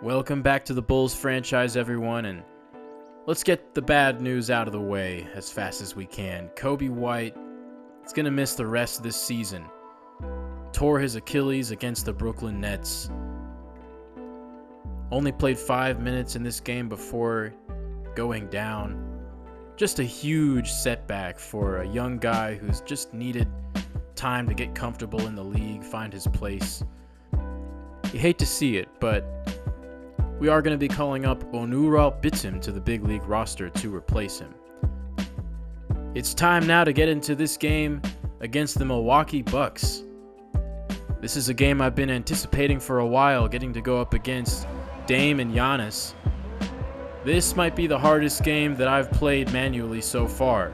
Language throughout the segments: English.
Welcome back to the Bulls franchise, everyone, and let's get the bad news out of the way as fast as we can. Kobe White is going to miss the rest of this season. Tore his Achilles against the Brooklyn Nets. Only played 5 minutes in this game before going down. Just a huge setback for a young guy who's just needed time to get comfortable in the league, find his place. You hate to see it, but we are going to be calling up Onuralp Bitim to the big league roster to replace him. It's time now to get into this game against the Milwaukee Bucks. This is a game I've been anticipating for a while, getting to go up against Dame and Giannis. This might be the hardest game that I've played manually so far.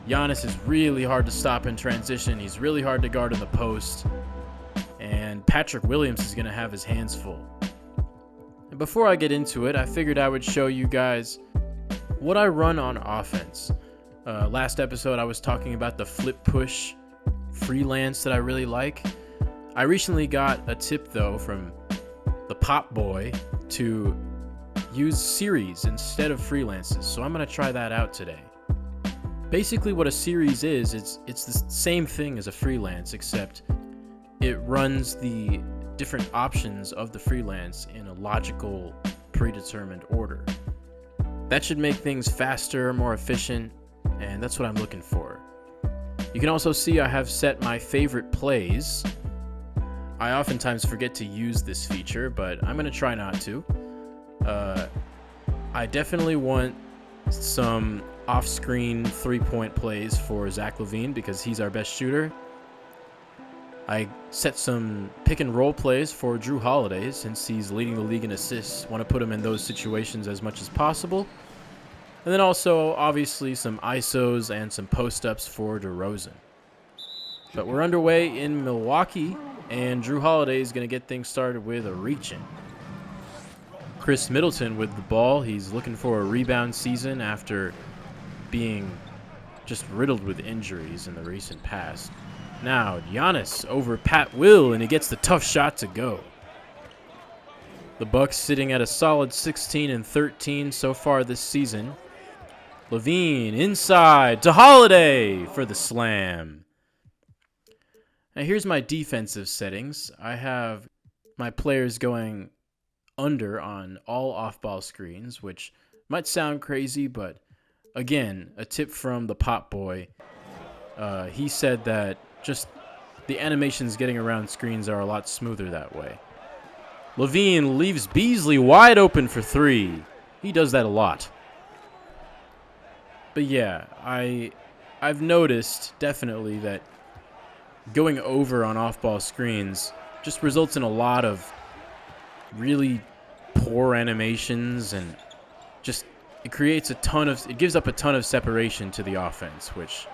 Giannis is really hard to stop in transition. He's really hard to guard in the post. And Patrick Williams is going to have his hands full. And before I get into it, I figured I would show you guys what I run on offense. Last episode, I was talking about the flip push freelance that I really like. I recently got a tip, though, from the Pop Boy to use series instead of freelances, so I'm going to try that out today. Basically, what a series is, it's the same thing as a freelance, except it runs the different options of the freelance in a logical, predetermined order. That should make things faster, more efficient, and that's what I'm looking for. You can also see I have set my favorite plays. I oftentimes forget to use this feature, but I'm going to try not to. I definitely want some off-screen three-point plays for Zach LaVine because he's our best shooter. I set some pick-and-roll plays for Jrue Holiday since he's leading the league in assists. Want to put him in those situations as much as possible. And then also, obviously, some ISOs and some post-ups for DeRozan. But we're underway in Milwaukee, and Jrue Holiday is going to get things started with a reach-in. Chris Middleton with the ball. He's looking for a rebound season after being just riddled with injuries in the recent past. Now, Giannis over Pat Will, and he gets the tough shot to go. The Bucks sitting at a solid 16-13 so far this season. LaVine inside to Holiday for the slam. Now, here's my defensive settings. I have my players going under on all off-ball screens, which might sound crazy, but again, a tip from the Pop Boy. He said that just the animations getting around screens are a lot smoother that way. LaVine leaves Beasley wide open for three. He does that a lot. But yeah, I've noticed definitely that going over on off-ball screens just results in a lot of really poor animations, and just it gives up a ton of separation to the offense, which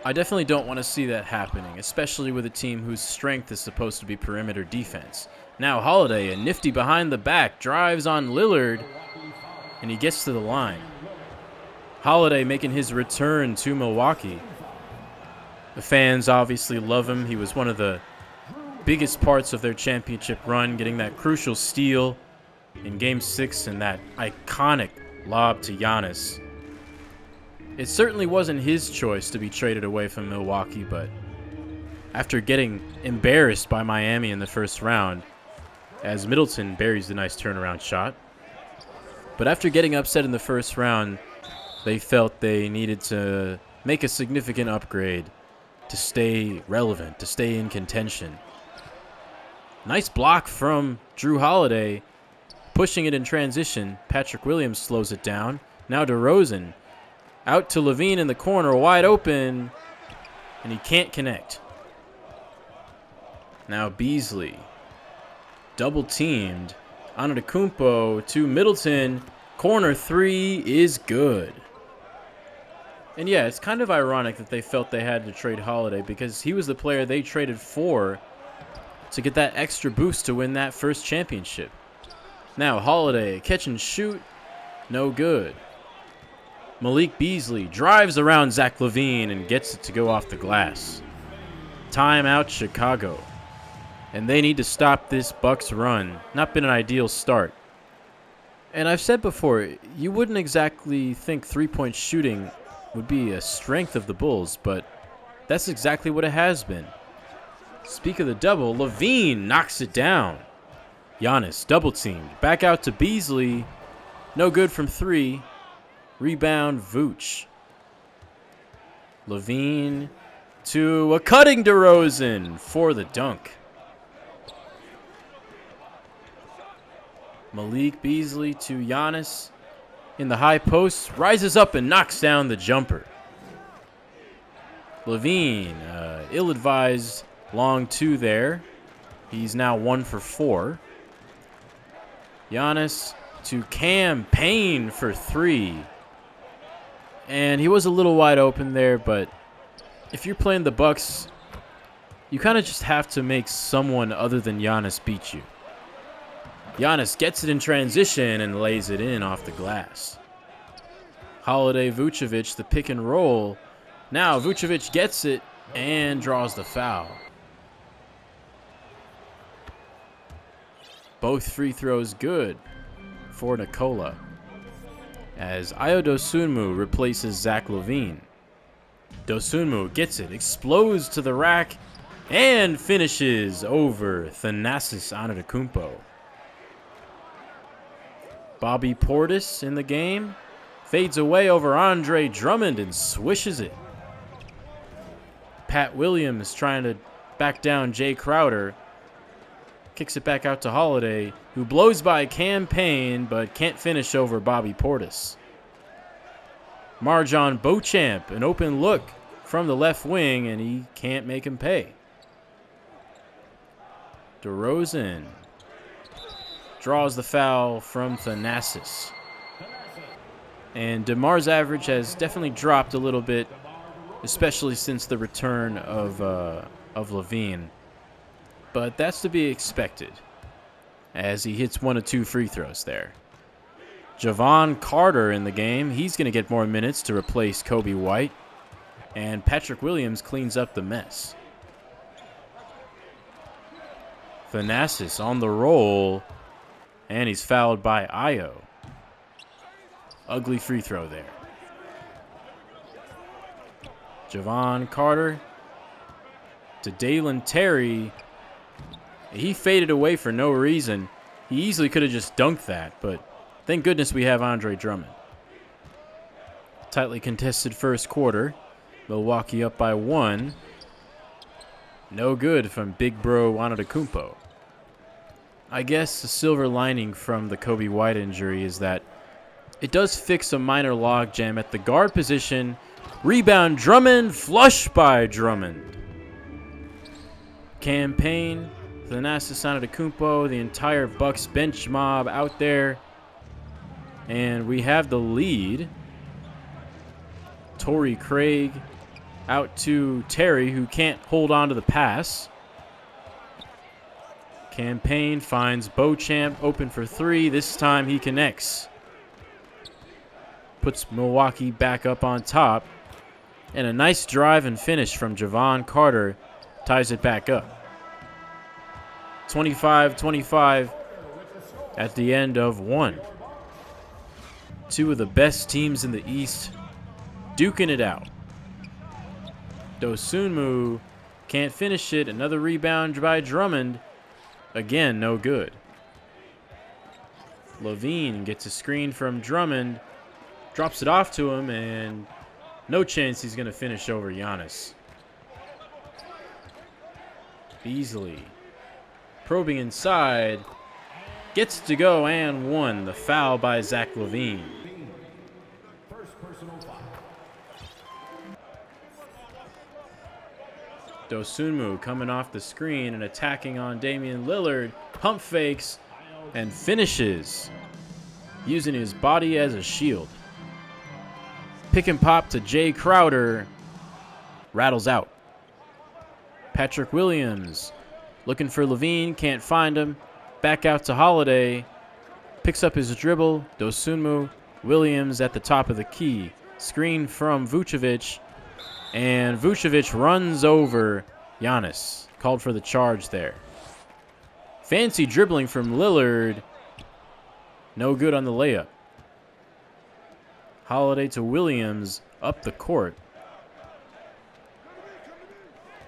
I definitely don't want to see that happening, especially with a team whose strength is supposed to be perimeter defense. Now Holiday, a nifty behind the back, drives on Lillard, and he gets to the line. Holiday making his return to Milwaukee. The fans obviously love him. He was one of the biggest parts of their championship run, getting that crucial steal in Game 6 and that iconic lob to Giannis. It certainly wasn't his choice to be traded away from Milwaukee, but after getting embarrassed by Miami in the first round, as Middleton buries the nice turnaround shot, but after getting upset in the first round, they felt they needed to make a significant upgrade to stay relevant, to stay in contention. Nice block from Jrue Holiday, pushing it in transition. Patrick Williams slows it down. Now DeRozan. Out to LaVine in the corner, wide open, and he can't connect. Now Beasley, double teamed. Antetokounmpo to Middleton, corner three is good. And yeah, it's kind of ironic that they felt they had to trade Holiday because he was the player they traded for to get that extra boost to win that first championship. Now Holiday, catch and shoot, no good. Malik Beasley drives around Zach LaVine and gets it to go off the glass. Timeout, Chicago. and they need to stop this Bucks run. Not been an ideal start. And I've said before, you wouldn't exactly think three-point shooting would be a strength of the Bulls, but that's exactly what it has been. Speak of the double, LaVine knocks it down. Giannis double-teamed. Back out to Beasley. No good from three. Rebound, Vooch. LaVine to a cutting DeRozan for the dunk. Malik Beasley to Giannis in the high post. Rises up and knocks down the jumper. LaVine, ill-advised long two there. He's now 1 for 4. Giannis to Cam Payne for 3. And he was a little wide open there, but if you're playing the Bucks, you kind of just have to make someone other than Giannis beat you. Giannis gets it in transition and lays it in off the glass. Holiday Vucevic, the pick and roll. Now Vucevic gets it and draws the foul. Both free throws good for Nikola, as Ayo Dosunmu replaces Zach LaVine. Dosunmu gets it, explodes to the rack, and finishes over Thanasis Antetokounmpo. Bobby Portis in the game, fades away over Andre Drummond and swishes it. Pat Williams trying to back down Jay Crowder. Kicks it back out to Holiday, who blows by Cam Payne, but can't finish over Bobby Portis. Marjon Beauchamp, an open look from the left wing, and he can't make him pay. DeRozan draws the foul from Thanasis. And DeMar's average has definitely dropped a little bit, especially since the return of LaVine. But that's to be expected, as he hits 1 of 2 free throws there. Javon Carter in the game. He's going to get more minutes to replace Kobe White. And Patrick Williams cleans up the mess. Thanasis on the roll, and he's fouled by Ayo. Ugly free throw there. Javon Carter to Dalen Terry. He faded away for no reason. He easily could have just dunked that, but thank goodness we have Andre Drummond. Tightly contested first quarter. Milwaukee up by 1. No good from Big Bro Antetokounmpo. I guess the silver lining from the Kobe White injury is that it does fix a minor logjam at the guard position. Rebound Drummond, flush by Drummond. Cam Payne, Thanasis Antetokounmpo, the entire Bucks bench mob out there. And we have the lead. Torrey Craig out to Terry, who can't hold on to the pass. Cam Payne finds Beauchamp open for 3. This time he connects. Puts Milwaukee back up on top. And a nice drive and finish from Javon Carter ties it back up. 25-25 at the end of 1. Two of the best teams in the East duking it out. Dosunmu can't finish it. Another rebound by Drummond. Again, no good. LaVine gets a screen from Drummond. Drops it off to him, and no chance he's going to finish over Giannis. Beasley probing inside. Gets to go and 1. The foul by Zach LaVine. Dosunmu coming off the screen and attacking on Damian Lillard. Pump fakes and finishes, using his body as a shield. Pick and pop to Jay Crowder. Rattles out. Patrick Williams looking for LaVine. Can't find him. Back out to Holiday. Picks up his dribble. Dosunmu. Williams at the top of the key. Screen from Vucevic. And Vucevic runs over Giannis. Called for the charge there. Fancy dribbling from Lillard. No good on the layup. Holiday to Williams up the court.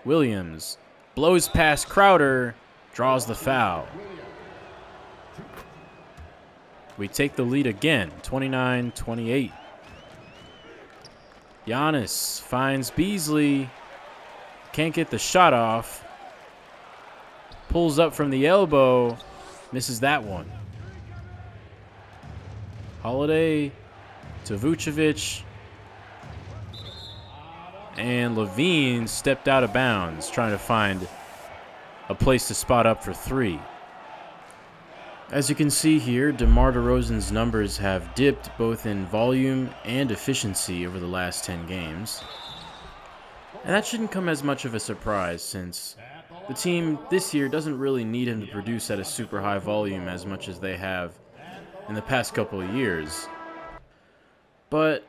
Williams blows past Crowder, draws the foul. We take the lead again, 29-28. Giannis finds Beasley. Can't get the shot off. Pulls up from the elbow. Misses that one. Holiday to Vucevic. And Levine stepped out of bounds, trying to find a place to spot up for three. As you can see here, DeMar DeRozan's numbers have dipped both in volume and efficiency over the last 10 games. And that shouldn't come as much of a surprise, since the team this year doesn't really need him to produce at a super high volume as much as they have in the past couple of years. But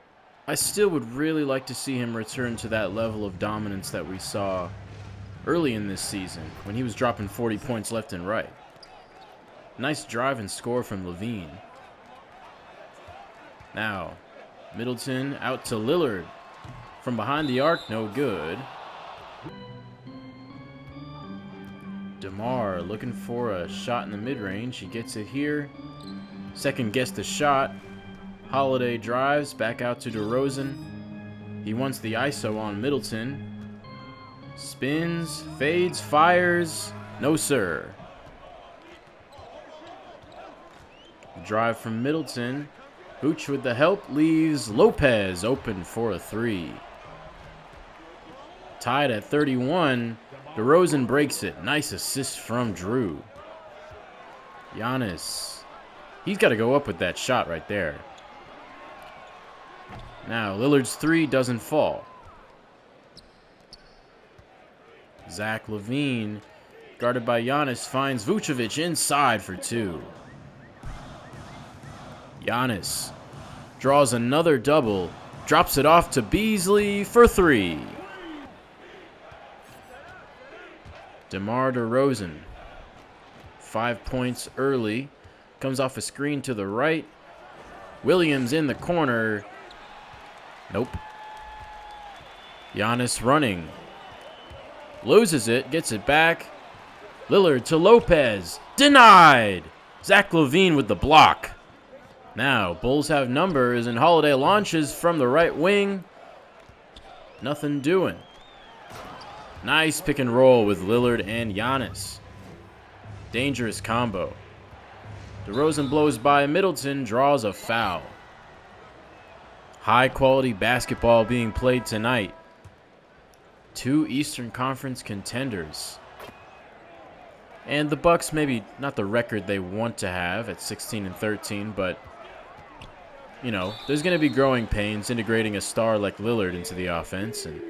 I still would really like to see him return to that level of dominance that we saw early in this season, when he was dropping 40 points left and right. Nice drive and score from Levine. Now, Middleton out to Lillard. From behind the arc, no good. DeMar looking for a shot in the mid-range. He gets it here. Second guess the shot. Holiday drives back out to DeRozan. He wants the ISO on Middleton. Spins, fades, fires. No, sir. Drive from Middleton. Vooch with the help leaves Lopez open for a three. Tied at 31. DeRozan breaks it. Nice assist from Jrue. Giannis. He's got to go up with that shot right there. Now, Lillard's three doesn't fall. Zach LaVine, guarded by Giannis, finds Vucevic inside for two. Giannis draws another double, drops it off to Beasley for three. DeMar DeRozan, 5 points early, comes off a screen to the right. Williams in the corner. Nope. Giannis running. Loses it, gets it back. Lillard to Lopez. Denied! Zach LaVine with the block. Now, Bulls have numbers, and Holiday launches from the right wing. Nothing doing. Nice pick and roll with Lillard and Giannis. Dangerous combo. DeRozan blows by Middleton, draws a foul. High quality basketball being played tonight. Two Eastern Conference contenders. And the Bucks, maybe not the record they want to have at 16-13, but you know, there's going to be growing pains integrating a star like Lillard into the offense, and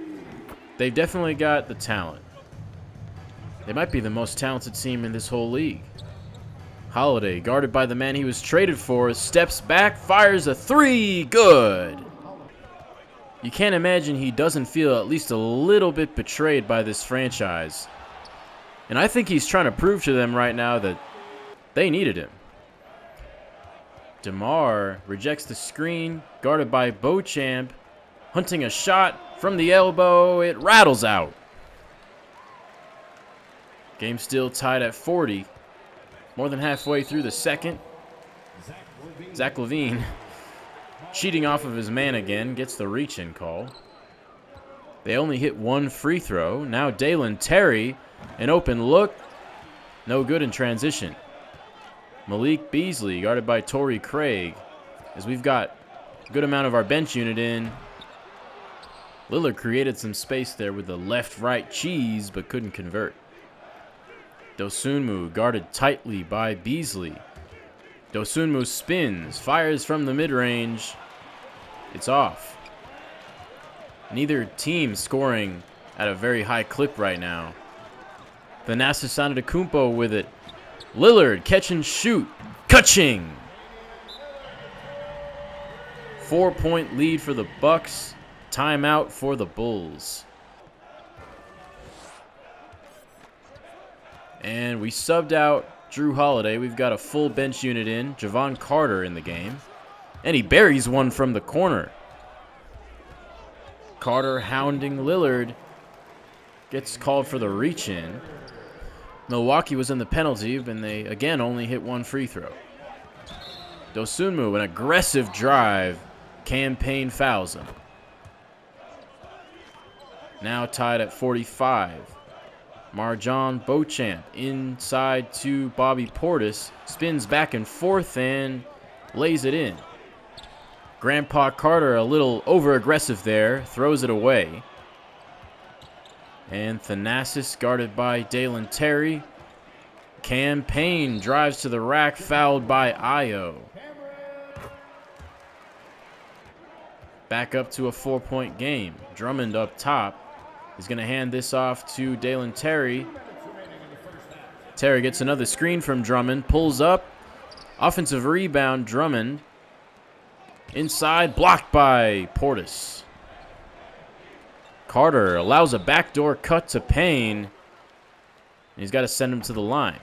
they've definitely got the talent. They might be the most talented team in this whole league. Holiday, guarded by the man he was traded for, steps back, fires a three. Good. You can't imagine he doesn't feel at least a little bit betrayed by this franchise. And I think he's trying to prove to them right now that they needed him. DeMar rejects the screen, guarded by Beauchamp, hunting a shot from the elbow. It rattles out. Game still tied at 40. More than halfway through the second. Zach LaVine, cheating off of his man again, gets the reach-in call. They only hit one free throw. Now Dalen Terry, an open look. No good in transition. Malik Beasley, guarded by Torrey Craig, as we've got a good amount of our bench unit in. Lillard created some space there with the left-right cheese, but couldn't convert. Dosunmu, guarded tightly by Beasley. Dosunmu spins, fires from the mid-range. It's off. Neither team scoring at a very high clip right now. Thanasis Antetokounmpo with it. Lillard, catch and shoot. Ka-ching! 4-point lead for the Bucks. Timeout for the Bulls. And we subbed out Jrue Holiday. We've got a full bench unit in. Javon Carter in the game. And he buries one from the corner. Carter hounding Lillard. Gets called for the reach-in. Milwaukee was in the penalty, and they, again, only hit one free throw. Dosunmu, an aggressive drive. Cam Payne fouls him. Now tied at 45. Marjon Beauchamp inside to Bobby Portis. Spins back and forth and lays it in. Grandpa Carter a little over-aggressive there. Throws it away. And Thanasis guarded by Dalen Terry. Cam Payne drives to the rack, fouled by Ayo. Back up to a 4-point game. Drummond up top. He's going to hand this off to Dalen Terry. Terry gets another screen from Drummond. Pulls up. Offensive rebound, Drummond. Inside, blocked by Portis. Carter allows a backdoor cut to Payne. And he's got to send him to the line.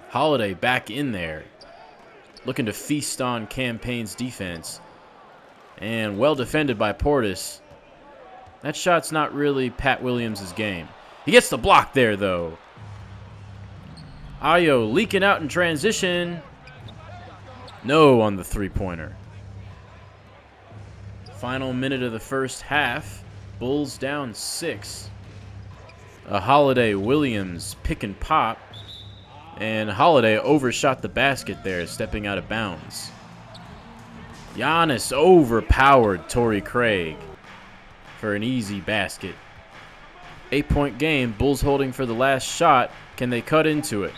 Holiday back in there. Looking to feast on Cam Payne's defense. And well defended by Portis. That shot's not really Pat Williams' game. He gets the block there, though. Ayo leaking out in transition. No on the three-pointer. Final minute of the first half. Bulls down 6. A Holiday Williams pick and pop. And Holiday overshot the basket there, stepping out of bounds. Giannis overpowered Torrey Craig for an easy basket. 8-point game, Bulls holding for the last shot. Can they cut into it?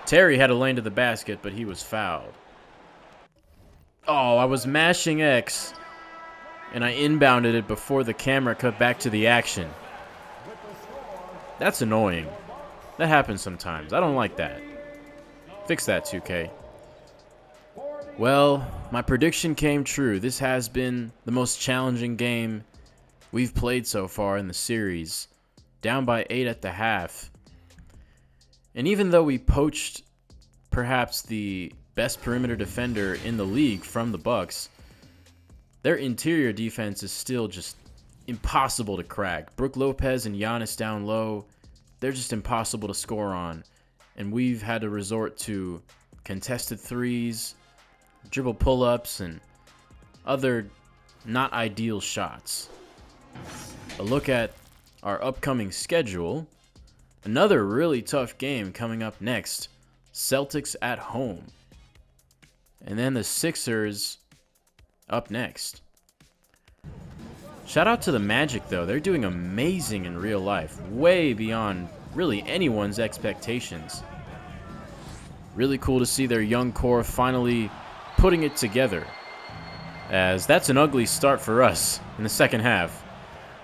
Terry had a lane to the basket, but he was fouled. Oh, I was mashing X, and I inbounded it before the camera cut back to the action. That's annoying. That happens sometimes. I don't like that. Fix that, 2K. Well, my prediction came true. This has been the most challenging game we've played so far in the series. Down by 8 at the half. And even though we poached perhaps the best perimeter defender in the league from the Bucks, their interior defense is still just impossible to crack. Brook Lopez and Giannis down low, they're just impossible to score on. And we've had to resort to contested threes, dribble pull-ups, and other not ideal shots. A look at our upcoming schedule. Another really tough game coming up next. Celtics at home. And then the Sixers up next. Shout out to the Magic, though. They're doing amazing in real life. Way beyond really anyone's expectations. Really cool to see their young core finally putting it together. As that's an ugly start for us in the second half.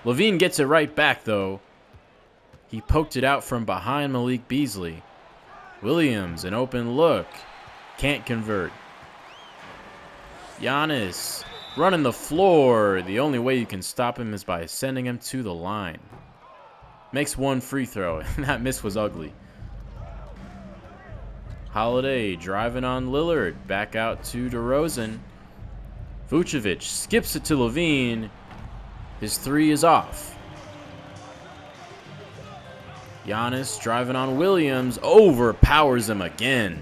Levine gets it right back, though. He poked it out from behind Malik Beasley. Williams, an open look. Can't convert. Giannis running the floor. The only way you can stop him is by sending him to the line. Makes one free throw, and that miss was ugly. Holiday driving on Lillard. Back out to DeRozan. Vucevic skips it to Levine. His three is off. Giannis driving on Williams. Overpowers him again.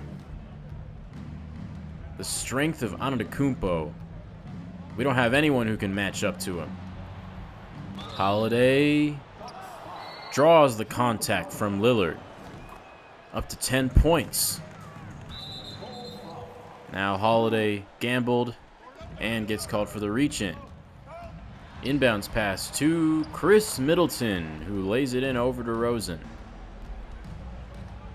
The strength of Antetokounmpo. We don't have anyone who can match up to him. Holiday draws the contact from Lillard. Up to 10 points. Now Holiday gambled and gets called for the reach-in. Inbounds pass to Chris Middleton, who lays it in over DeRozan.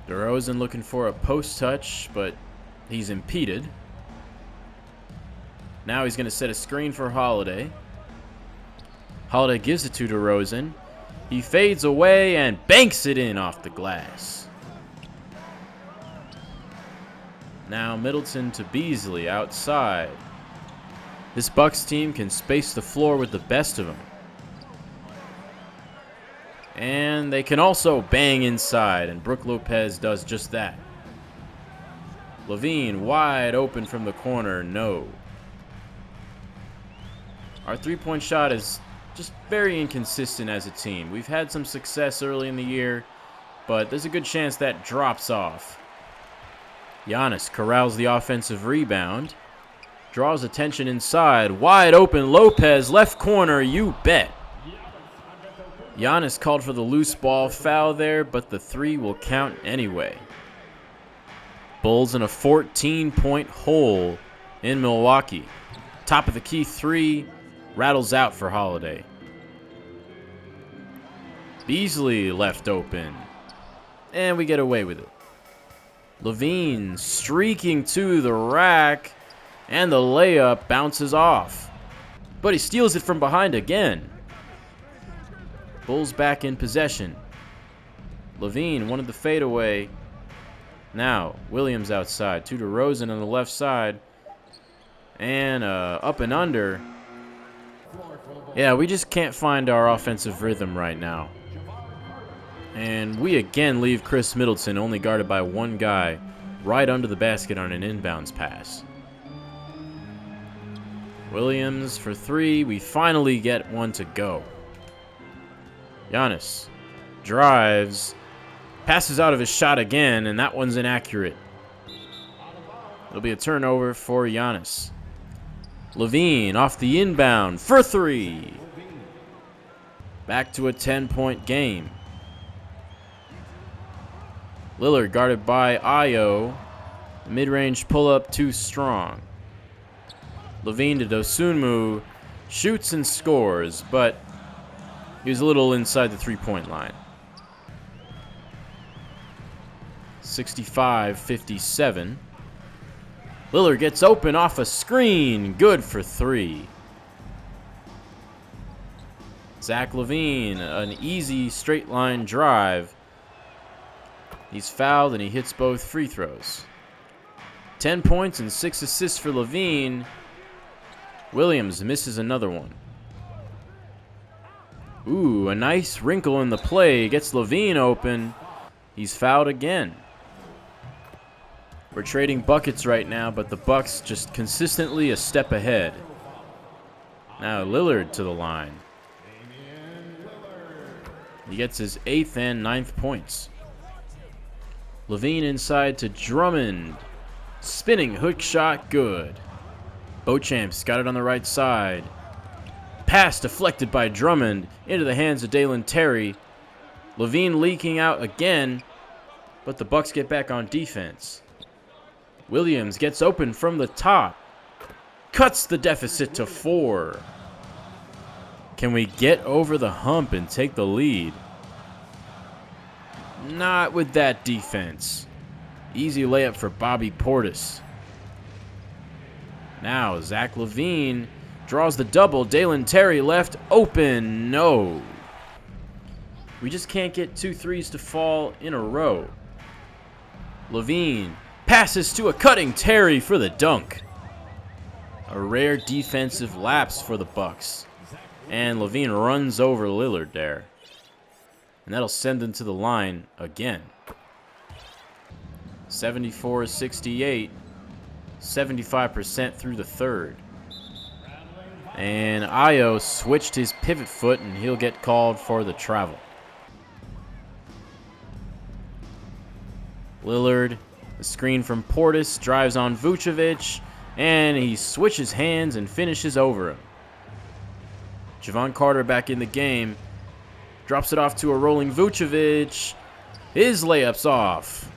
DeRozan looking for a post touch, but he's impeded. Now he's going to set a screen for Holiday. Holiday gives it to DeRozan. He fades away and banks it in off the glass. Now Middleton to Beasley outside. This Bucks team can space the floor with the best of them. And they can also bang inside, and Brook Lopez does just that. Levine wide open from the corner, no. Our three-point shot is just very inconsistent as a team. We've had some success early in the year, but there's a good chance that drops off. Giannis corrals the offensive rebound. Draws attention inside. Wide open Lopez, left corner, you bet. Giannis called for the loose ball foul there, but the three will count anyway. Bulls in a 14-point hole in Milwaukee. Top of the key three rattles out for Holiday. Beasley left open, and we get away with it. Levine streaking to the rack, and the layup bounces off. But he steals it from behind again. Bulls back in possession. Levine wanted the fadeaway. Now, Williams outside. To DeRozan on the left side. And up and under. Yeah, we just can't find our offensive rhythm right now. And we again leave Chris Middleton only guarded by one guy right under the basket on an inbounds pass. Williams for three. We finally get one to go. Giannis drives, passes out of his shot again, and that one's inaccurate. It'll be a turnover for Giannis. Levine off the inbound for three. Back to a 10-point game. Lillard guarded by Ayo. Mid-range pull-up too strong. Levine to Dosunmu. Shoots and scores, but he was a little inside the three-point line. 65-57. Lillard gets open off a screen. Good for three. Zach LaVine, an easy straight line drive. He's fouled and he hits both free throws. 10 points and 6 assists for LaVine. Williams misses another one. Ooh, a nice wrinkle in the play. Gets LaVine open. He's fouled again. We're trading buckets right now, but the Bucks just consistently a step ahead. Now Lillard to the line. He gets his 8th and 9th points. LaVine inside to Drummond. Spinning hook shot, good. Beauchamp's got it on the right side. Pass deflected by Drummond into the hands of Dalen Terry. LaVine leaking out again, but the Bucks get back on defense. Williams gets open from the top. Cuts the deficit to 4. Can we get over the hump and take the lead? Not with that defense. Easy layup for Bobby Portis. Now Zach LaVine draws the double. Dalen Terry left open. No. We just can't get 2 threes to fall in a row. LaVine passes to a cutting Terry for the dunk. A rare defensive lapse for the Bucks. And LaVine runs over Lillard there. And that'll send them to the line again. 74-68. 75% through the third. And Ayo switched his pivot foot and he'll get called for the travel. Lillard, the screen from Portis, drives on Vucevic, and he switches hands and finishes over him. Javon Carter back in the game. Drops it off to a rolling Vucevic. His layup's off.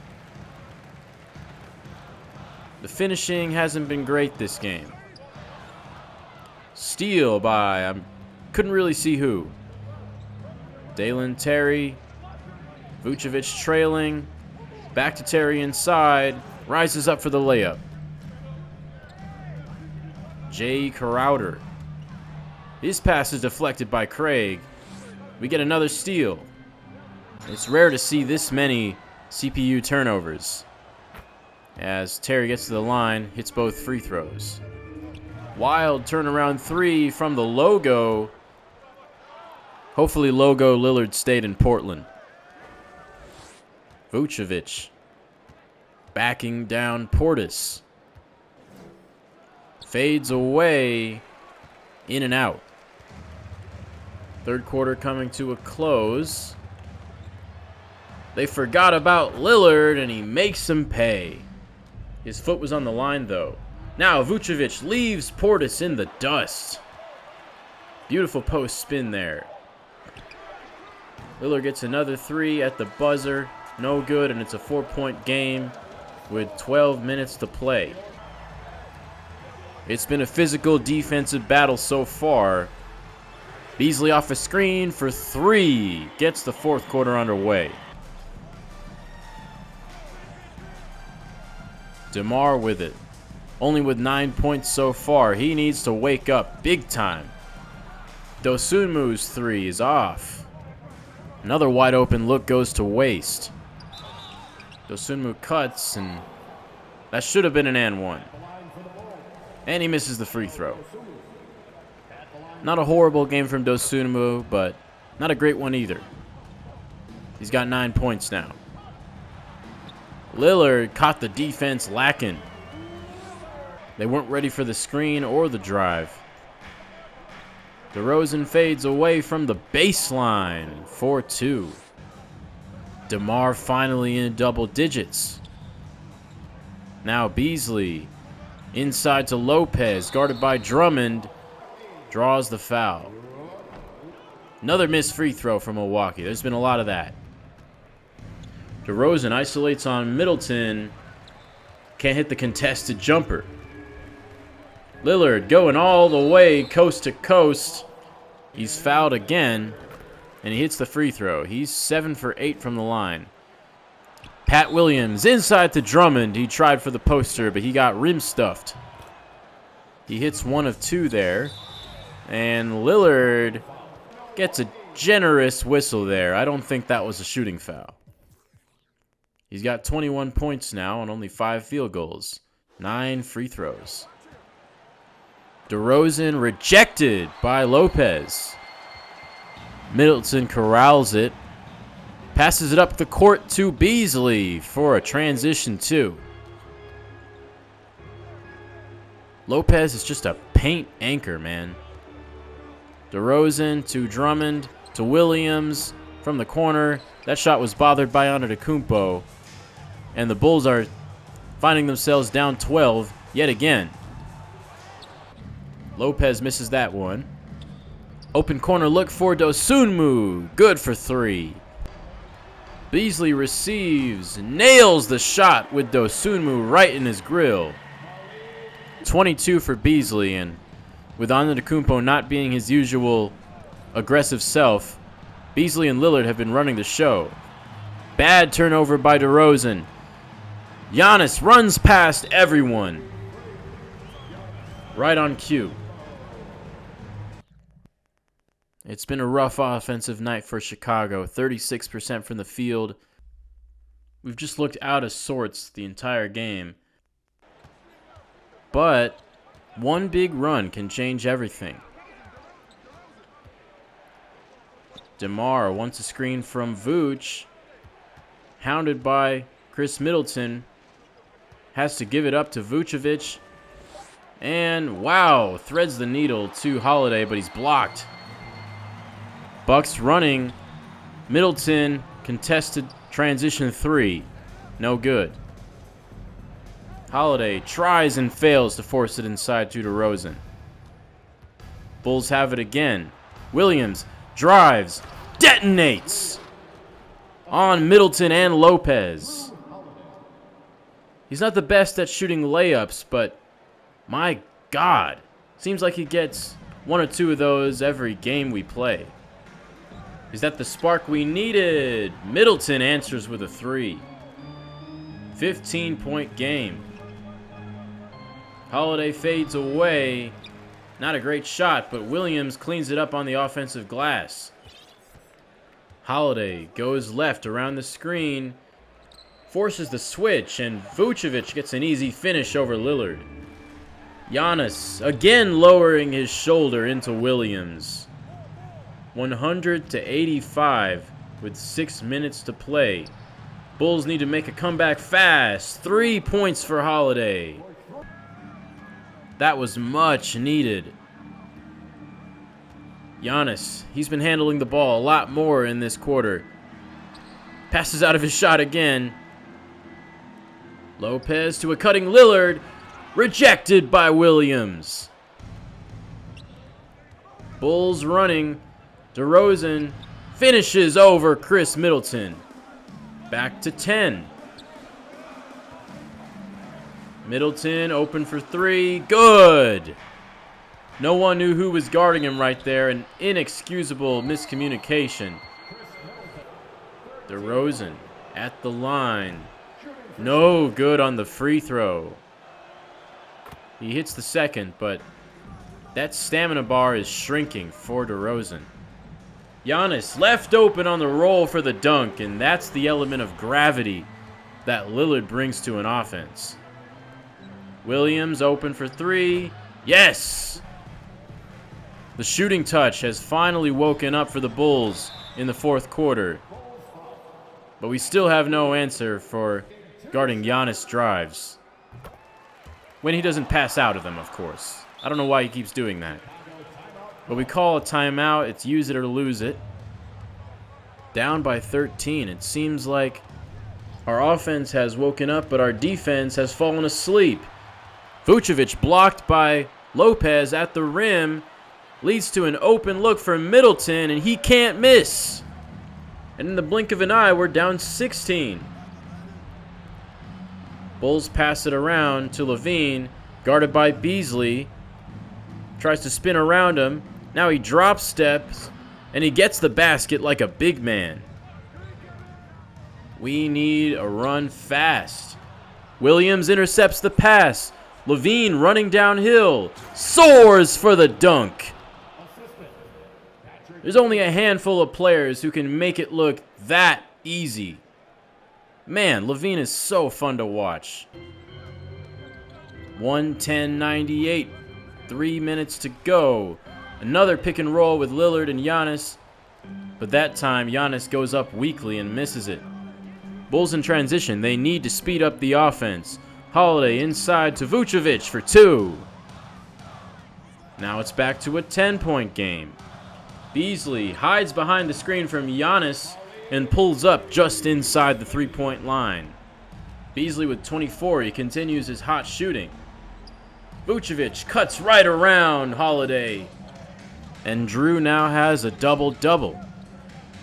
The finishing hasn't been great this game. Steal by, I couldn't really see who. Dalen Terry. Vucevic trailing. Back to Terry inside. Rises up for the layup. Jay Crowder. His pass is deflected by Craig. We get another steal. It's rare to see this many CPU turnovers. As Terry gets to the line, hits both free throws. Wild turnaround 3 from the logo. Hopefully logo Lillard stayed in Portland. Vucevic backing down Portis. Fades away. In and out. Third quarter coming to a close. They forgot about Lillard, and he makes him pay. His foot was on the line, though. Now Vucevic leaves Portis in the dust. Beautiful post spin there. Lillard gets another three at the buzzer. No good, and it's a 4-point game with 12 minutes to play. It's been a physical defensive battle so far. Beasley off a screen for three. Gets the fourth quarter underway. DeMar with it. Only with 9 points so far. He needs to wake up big time. Dosunmu's three is off. Another wide open look goes to waste. Dosunmu cuts, and that should have been an and one. And he misses the free throw. Not a horrible game from Dosunmu, but not a great one either. He's got 9 points now. Lillard caught the defense lacking. They weren't ready for the screen or the drive. DeRozan fades away from the baseline. 4-2. DeMar finally in double digits. Now Beasley inside to Lopez, guarded by Drummond. Draws the foul. Another missed free throw from Milwaukee. There's been a lot of that. DeRozan isolates on Middleton. Can't hit the contested jumper. Lillard going all the way coast to coast. He's fouled again, and he hits the free throw. He's 7 for 8 from the line. Pat Williams inside to Drummond. He tried for the poster, but he got rim stuffed. He hits 1 of 2 there. And Lillard gets a generous whistle there. I don't think that was a shooting foul. He's got 21 points now and only 5 field goals. 9 free throws. DeRozan rejected by Lopez. Middleton corrals it. Passes it up the court to Beasley for a transition 2. Lopez is just a paint anchor, man. DeRozan to Drummond to Williams from the corner. That shot was bothered by Antetokounmpo. And the Bulls are finding themselves down 12 yet again. Lopez misses that one. Open corner look for Dosunmu. Good for 3. Beasley receives. Nails the shot with Dosunmu right in his grill. 22 for Beasley, and with Antetokounmpo not being his usual aggressive self, Beasley and Lillard have been running the show. Bad turnover by DeRozan. Giannis runs past everyone. Right on cue. It's been a rough offensive night for Chicago. 36% from the field. We've just looked out of sorts the entire game. But one big run can change everything. DeMar wants a screen from Vooch. Hounded by Chris Middleton. Has to give it up to Vucevic. And wow, threads the needle to Holiday, but he's blocked. Bucks running. Middleton contested transition 3. No good. Holiday tries and fails to force it inside to DeRozan. Bulls have it again. Williams drives, detonates on Middleton and Lopez. He's not the best at shooting layups, but my God, seems like he gets 1 or 2 of those every game we play. Is that the spark we needed? Middleton answers with a 3. 15-point game. Holiday fades away. Not a great shot, but Williams cleans it up on the offensive glass. Holiday goes left around the screen. Forces the switch, and Vucevic gets an easy finish over Lillard. Giannis again lowering his shoulder into Williams. 100-85 with 6 minutes to play. Bulls need to make a comeback fast. 3 points for Holiday. That was much needed. Giannis, he's been handling the ball a lot more in this quarter. Passes out of his shot again. Lopez to a cutting Lillard. Rejected by Williams. Bulls running. DeRozan finishes over Chris Middleton. Back to 10. Middleton open for 3. Good. No one knew who was guarding him right there. An inexcusable miscommunication. DeRozan at the line. No good on the free throw. He hits the second, but that stamina bar is shrinking for DeRozan. Giannis left open on the roll for the dunk, and that's the element of gravity that Lillard brings to an offense. Williams open for 3. Yes! The shooting touch has finally woken up for the Bulls in the fourth quarter. But we still have no answer for guarding Giannis drives. When he doesn't pass out of them, of course. I don't know why he keeps doing that. But we call a timeout. It's use it or lose it. Down by 13. It seems like our offense has woken up, but our defense has fallen asleep. Vucevic blocked by Lopez at the rim. Leads to an open look for Middleton, and he can't miss. And in the blink of an eye, we're down 16. Bulls pass it around to Levine, guarded by Beasley. Tries to spin around him. Now he drop steps, and he gets the basket like a big man. We need a run fast. Williams intercepts the pass. Levine running downhill. Soars for the dunk. There's only a handful of players who can make it look that easy. Man, Levine is so fun to watch. 110-98. 3 minutes to go. Another pick and roll with Lillard and Giannis. But that time, Giannis goes up weakly and misses it. Bulls in transition. They need to speed up the offense. Holiday inside to Vucevic for 2. Now it's back to a 10-point game. Beasley hides behind the screen from Giannis and pulls up just inside the 3-point line. Beasley with 24. He continues his hot shooting. Vucevic cuts right around Holiday. And Jrue now has a double-double.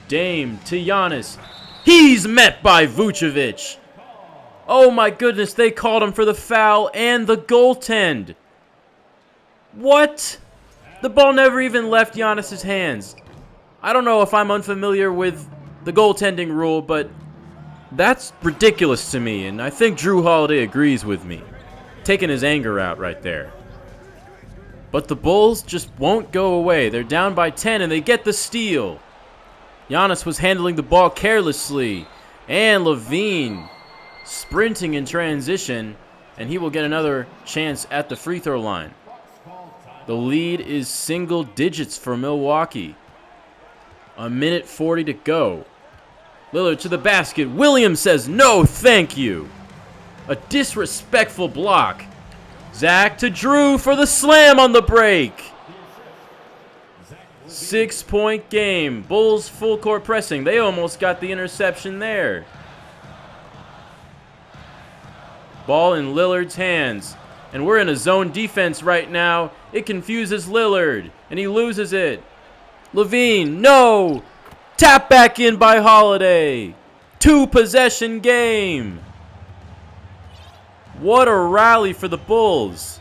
Dame to Giannis. He's met by Vucevic. Oh my goodness, they called him for the foul and the goaltend. What? The ball never even left Giannis' hands. I don't know if I'm unfamiliar with the goaltending rule, but that's ridiculous to me, and I think Jrue Holiday agrees with me. Taking his anger out right there. But the Bulls just won't go away. They're down by 10, and they get the steal. Giannis was handling the ball carelessly, and Levine sprinting in transition, and he will get another chance at the free throw line. The lead is single digits for Milwaukee. 1:40 to go. Lillard to the basket. Williams says no thank you. A disrespectful block. Zach to Jrue for the slam on the break. 6-point game. Bulls full court pressing. They almost got the interception there. Ball in Lillard's hands. And we're in a zone defense right now. It confuses Lillard, and he loses it. Levine, no! Tap back in by Holiday. 2-possession game. What a rally for the Bulls.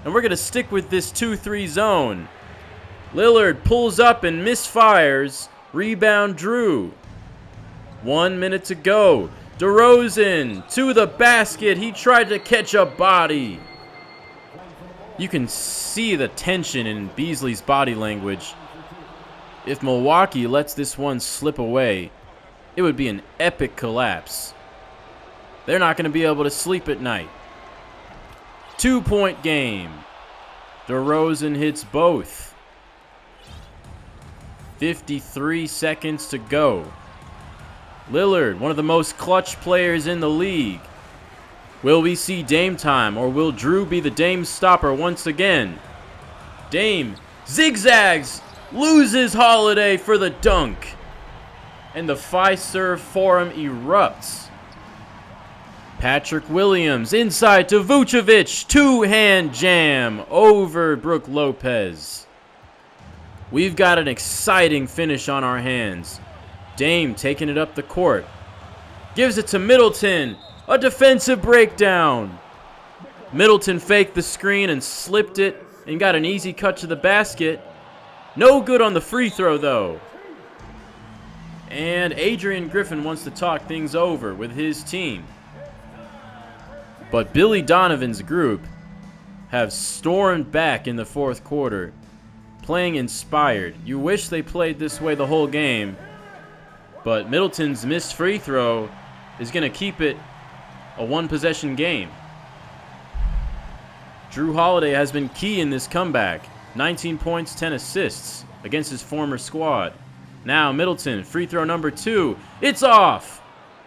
And we're going to stick with this 2-3 zone. Lillard pulls up and misfires. Rebound Jrue. 1 minute to go. DeRozan to the basket. He tried to catch a body. You can see the tension in Beasley's body language. If Milwaukee lets this one slip away, it would be an epic collapse. They're not going to be able to sleep at night. 2-point game. DeRozan hits both. 53 seconds to go. Lillard, one of the most clutch players in the league. Will we see Dame time, or will Jrue be the Dame stopper once again? Dame zigzags, loses Holiday for the dunk. And the Fiserv Forum erupts. Patrick Williams inside to Vucevic, two-hand jam over Brook Lopez. We've got an exciting finish on our hands. Dame taking it up the court. Gives it to Middleton. A defensive breakdown. Middleton faked the screen and slipped it and got an easy cut to the basket. No good on the free throw, though. And Adrian Griffin wants to talk things over with his team. But Billy Donovan's group have stormed back in the fourth quarter, playing inspired. You wish they played this way the whole game, but Middleton's missed free throw is going to keep it a one-possession game. Jrue Holiday has been key in this comeback. 19 points, 10 assists against his former squad. Now Middleton, free throw number 2. It's off!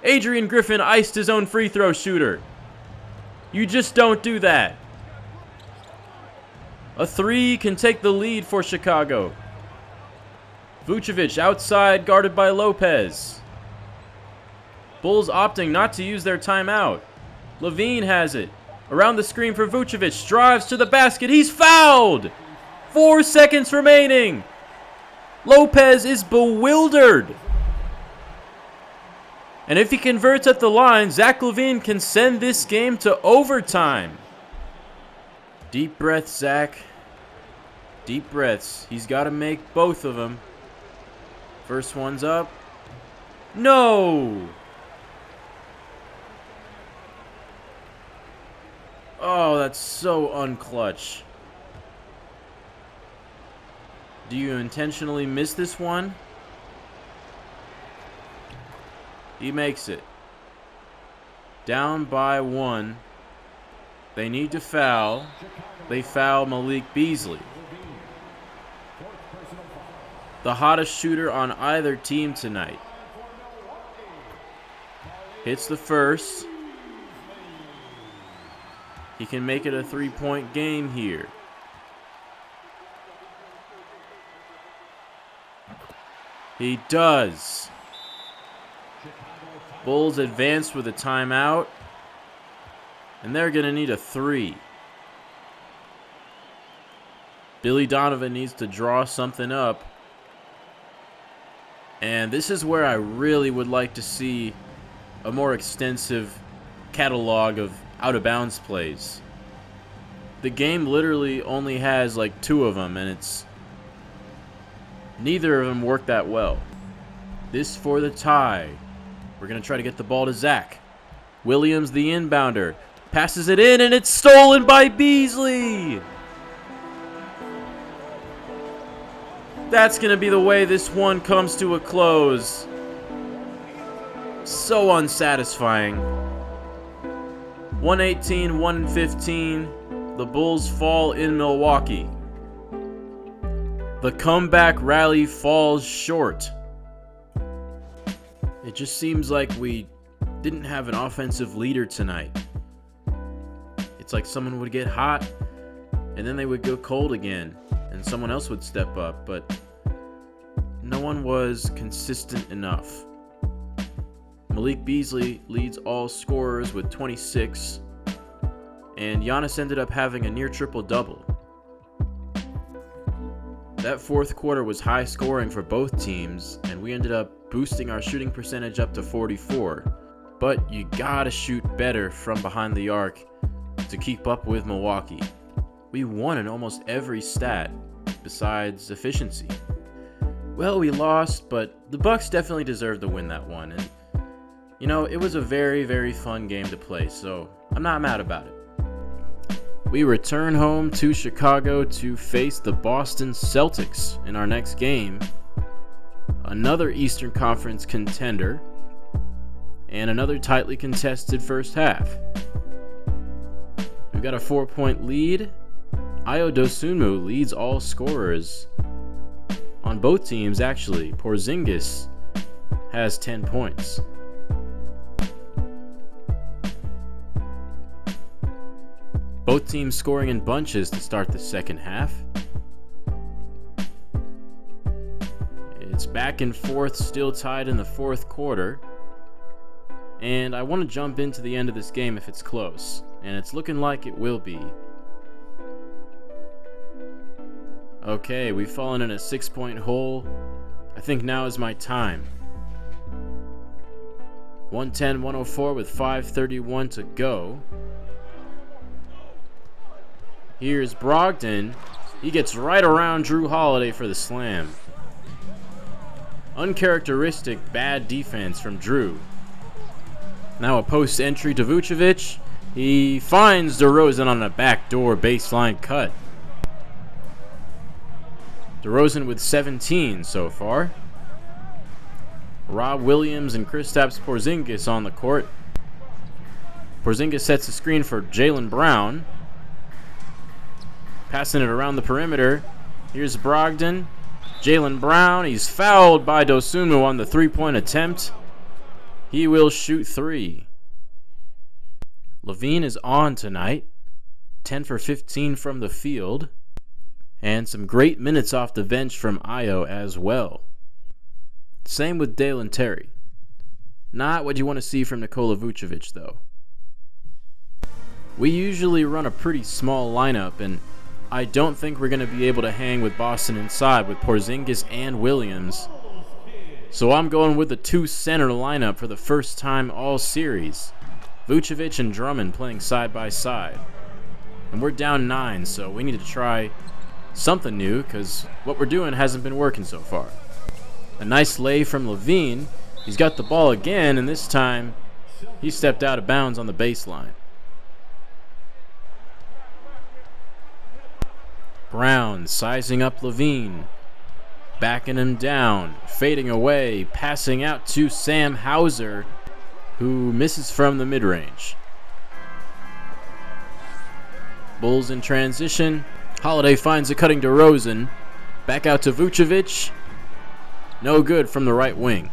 Adrian Griffin iced his own free throw shooter. You just don't do that. A 3 can take the lead for Chicago. Vucevic outside, guarded by Lopez. Bulls opting not to use their timeout. Levine has it. Around the screen for Vucevic. Drives to the basket. He's fouled! 4 seconds remaining. Lopez is bewildered. And if he converts at the line, Zach LaVine can send this game to overtime. Deep breaths, Zach. Deep breaths. He's got to make both of them. First one's up. No! Oh, that's so unclutch. Do you intentionally miss this one? He makes it. Down by 1. They need to foul. They foul Malik Beasley. The hottest shooter on either team tonight. Hits the first. He can make it a 3-point game here. He does. Bulls advance with a timeout. And they're going to need a 3. Billy Donovan needs to draw something up. And this is where I really would like to see a more extensive catalog of out-of-bounds plays. The game literally only has like 2 of them, and it's neither of them work that well. This for the tie. We're going to try to get the ball to Zach. Williams, the inbounder, passes it in, and it's stolen by Beasley. That's going to be the way this one comes to a close. So unsatisfying. 118-115. The Bulls fall in Milwaukee. The comeback rally falls short. It just seems like we didn't have an offensive leader tonight. It's like someone would get hot, and then they would go cold again, and someone else would step up, but no one was consistent enough. Malik Beasley leads all scorers with 26, and Giannis ended up having a near triple-double. That fourth quarter was high scoring for both teams, and we ended up boosting our shooting percentage up to 44. But you gotta shoot better from behind the arc to keep up with Milwaukee. We won in almost every stat besides efficiency. Well, we lost, but the Bucks definitely deserved to win that one. And you know, it was a very, very fun game to play, so I'm not mad about it. We return home to Chicago to face the Boston Celtics in our next game. Another Eastern Conference contender, and another tightly contested first half. We've got a 4-point lead. Ayo Dosunmu leads all scorers. on both teams, actually. Porzingis has 10 points. Both teams scoring in bunches to start the second half. It's back and forth, still tied in the fourth quarter. And I want to jump into the end of this game if it's close. And it's looking like it will be. Okay, we've fallen in a 6-point hole. I think now is my time. 110-104 with 5:31 to go. Here's Brogdon. He gets right around Jrue Holiday for the slam. Uncharacteristic bad defense from Jrue. Now a post entry to Vucevic. He finds DeRozan on a backdoor baseline cut. DeRozan with 17 so far. Rob Williams and Kristaps Porzingis on the court. Porzingis sets the screen for Jaylen Brown. Passing it around the perimeter. Here's Brogdon. Jaylen Brown. He's fouled by Dosunmu on the three-point attempt. He will shoot 3. LaVine is on tonight. 10 for 15 from the field. And some great minutes off the bench from Ayo as well. Same with Dalen Terry. Not what you want to see from Nikola Vucevic, though. We usually run a pretty small lineup, and I don't think we're going to be able to hang with Boston inside with Porzingis and Williams. So I'm going with the 2-center lineup for the first time all series. Vucevic and Drummond playing side by side. And we're down 9, so we need to try something new because what we're doing hasn't been working so far. A nice lay from LaVine. He's got the ball again, and this time he stepped out of bounds on the baseline. Brown sizing up LaVine, backing him down, fading away, passing out to Sam Hauser, who misses from the mid-range. Bulls in transition. Holiday finds a cutting DeRozan. Back out to Vucevic. No good from the right wing.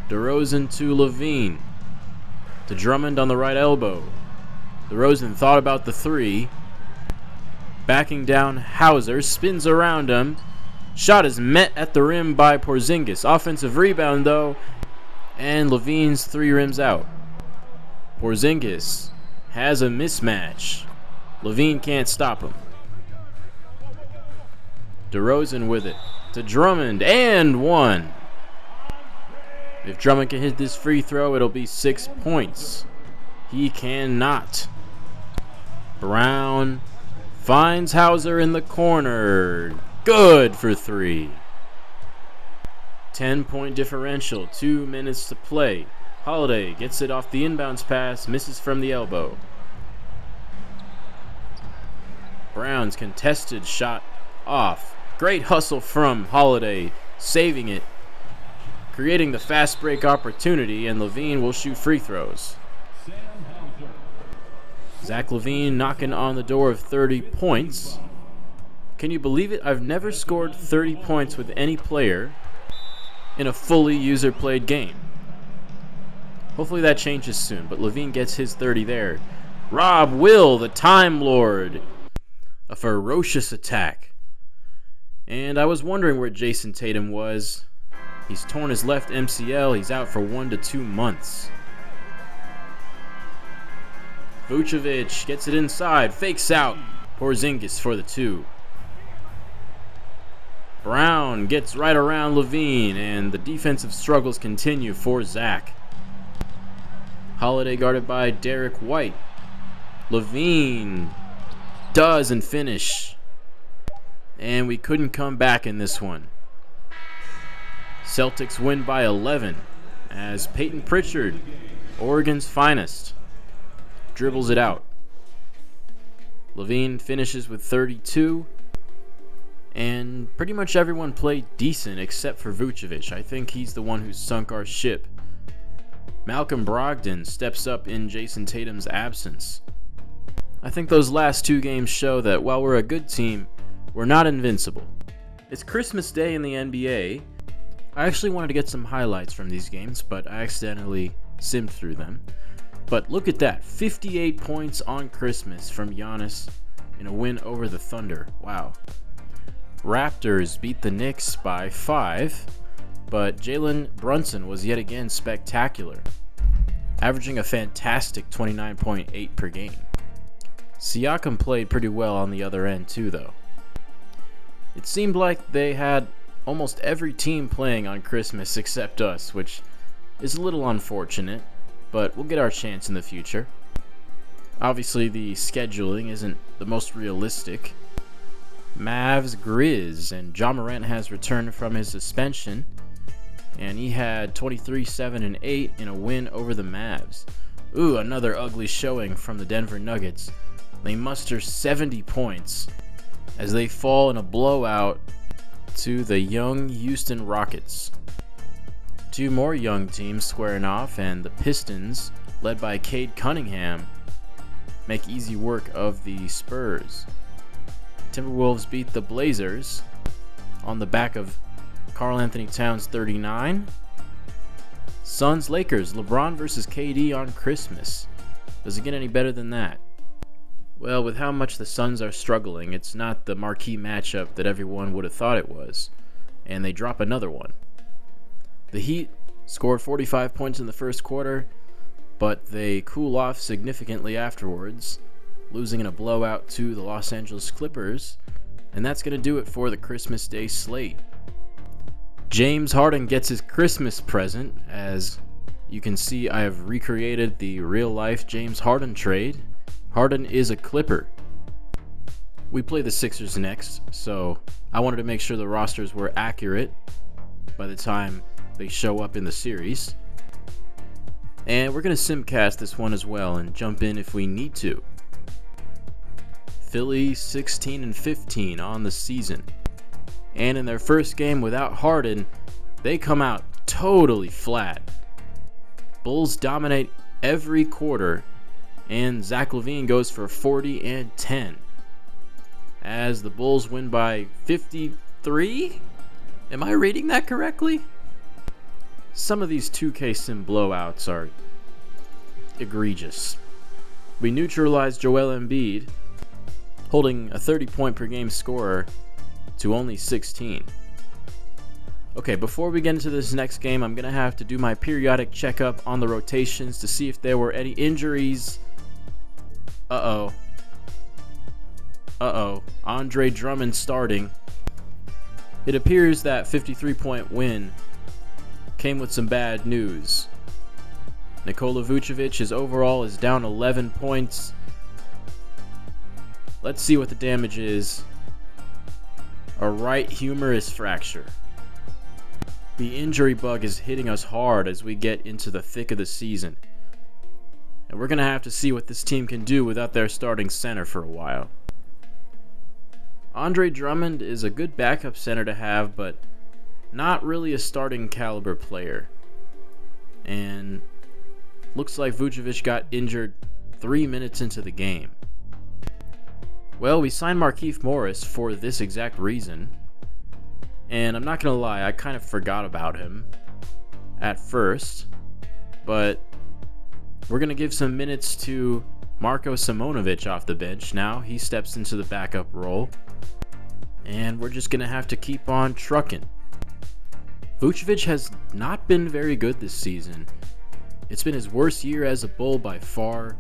DeRozan to LaVine. To Drummond on the right elbow. DeRozan thought about the 3. Backing down Hauser, spins around him. Shot is met at the rim by Porzingis. Offensive rebound though, and LaVine's 3 rims out. Porzingis has a mismatch. LaVine can't stop him. DeRozan with it to Drummond, and 1. If Drummond can hit this free throw, it'll be 6 points. He cannot. Brown finds Hauser in the corner. Good for 3. 10-point differential. 2 minutes to play. Holiday gets it off the inbounds pass. Misses from the elbow. Brown's contested shot off. Great hustle from Holiday. Saving it. Creating the fast break opportunity. And LaVine will shoot free throws. Zach LaVine knocking on the door of 30 points. Can you believe it? I've never scored 30 points with any player in a fully user-played game. Hopefully that changes soon, but LaVine gets his 30 there. Rob Will, the Time Lord. A ferocious attack. And I was wondering where Jason Tatum was. He's torn his left MCL. He's out for 1 to 2 months. Vucevic gets it inside, fakes out. Porzingis for the 2. Brown gets right around LaVine, and the defensive struggles continue for Zach. Holiday guarded by Derek White. LaVine doesn't finish. And we couldn't come back in this one. Celtics win by 11 as Peyton Pritchard, Oregon's finest, dribbles it out. LaVine finishes with 32, and pretty much everyone played decent except for Vucevic. I think he's the one who sunk our ship. Malcolm Brogdon steps up in Jason Tatum's absence. I think those last 2 games show that while we're a good team, we're not invincible. It's Christmas Day in the NBA. I actually wanted to get some highlights from these games, but I accidentally simmed through them. But look at that, 58 points on Christmas from Giannis in a win over the Thunder. Wow. Raptors beat the Knicks by 5, but Jalen Brunson was yet again spectacular, averaging a fantastic 29.8 per game. Siakam played pretty well on the other end too, though. It seemed like they had almost every team playing on Christmas except us, which is a little unfortunate, but we'll get our chance in the future. Obviously, the scheduling isn't the most realistic. Mavs Grizz, and Ja Morant has returned from his suspension, and he had 23, 7, and 8 in a win over the Mavs. Ooh, another ugly showing from the Denver Nuggets. They muster 70 points as they fall in a blowout to the young Houston Rockets. Two more young teams squaring off, and the Pistons, led by Cade Cunningham, make easy work of the Spurs. Timberwolves beat the Blazers on the back of Karl Anthony Towns 39. Suns Lakers, LeBron versus KD on Christmas. Does it get any better than that? Well, with how much the Suns are struggling, it's not the marquee matchup that everyone would have thought it was, and they drop another one. The Heat scored 45 points in the first quarter, but they cool off significantly afterwards, losing in a blowout to the Los Angeles Clippers, and that's going to do it for the Christmas Day slate. James Harden gets his Christmas present. As you can see, I have recreated the real-life James Harden trade. Harden is a Clipper. We play the Sixers next, so I wanted to make sure the rosters were accurate by the time they show up in the series. And we're going to simcast this one as well and jump in if we need to. Philly 16-15 on the season. And in their first game without Harden, they come out totally flat. Bulls dominate every quarter, and Zach LaVine goes for 40 and 10. As the Bulls win by 53? Am I reading that correctly? Some of these 2K sim blowouts are egregious. We neutralized Joel Embiid, holding a 30-point per game scorer to only 16. Okay, before we get into this next game, I'm going to have to do my periodic checkup on the rotations to see if there were any injuries. Uh-oh. Andre Drummond starting. It appears that 53-point win came with some bad news. Nikola Vucevic, his overall is down 11 points. Let's see what the damage is. A right humerus fracture. The injury bug is hitting us hard as we get into the thick of the season. And we're going to have to see what this team can do without their starting center for a while. Andre Drummond is a good backup center to have, but not really a starting caliber player. And looks like Vucevic got injured 3 minutes into the game. Well, we signed Markieff Morris for this exact reason. And I'm not going to lie, I kind of forgot about him at first. But we're going to give some minutes to Marko Simonovic off the bench now. He steps into the backup role. And we're just going to have to keep on trucking. Vucevic has not been very good this season. It's been his worst year as a Bull by far.